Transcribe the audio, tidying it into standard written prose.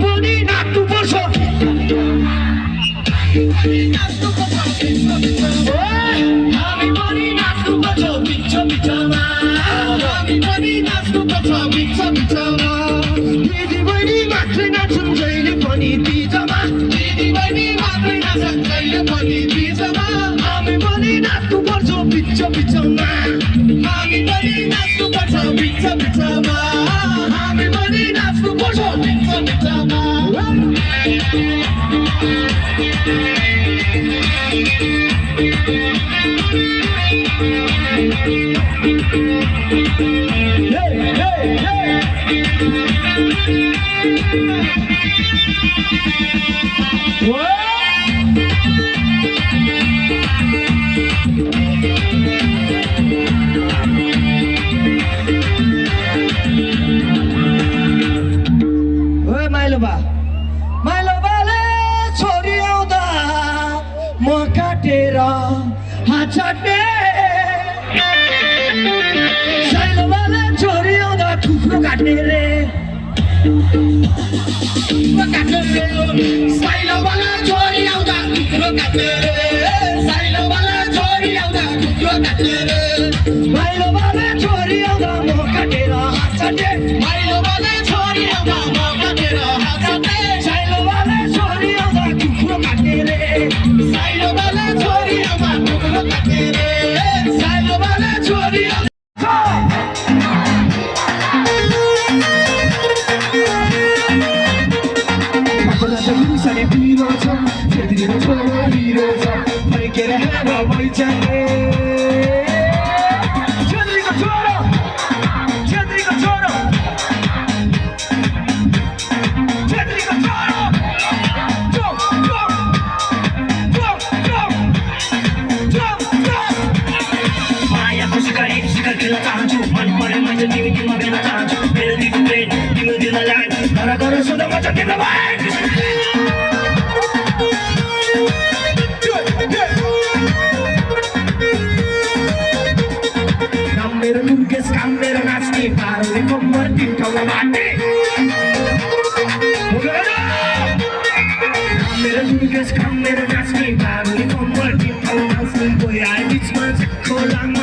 पनि नाच्नुपर्छ हामी पनि नाच्नुपर्छ बिच बिचमा हामी पनि नाच्नुपर्छ बिच बिचमा दिदी बहिनी मात्रै नाच्छन् जहिले पनि बिचमा दिदी बहिनी मात्रै नाच्छन् जहिले पनि बिचमा हामी पनि नाच्नुपर्छ बिच बिचमा हामी पनि नाच्नुपर्छ बिच बिचमा हामी पनि नाच्नुपर्छ बिच बिचमा माइलोबाले छोरी आउँदा म काटेर हात छाड्ने साइलोबाले छोरी आउँदा थुप्रो काट्ने रे साइलोबाले छोरी आउँदा थुप्रो काट्ने रे साइलोबाले छोरी आउँदा थुप्रो काट्ने रे माइलोबाले छोरी आउँदा म काटेर हात छाड्ने माइलोबाले छोरी आउँदा म काटेर हात छाड्ने साइलोबाले छोरी आउँदा थुप्रो काट्ने रे साइलोबाले छोरी आउँदा थुप्रो काट्ने रे साइलोबाले छोरी Come,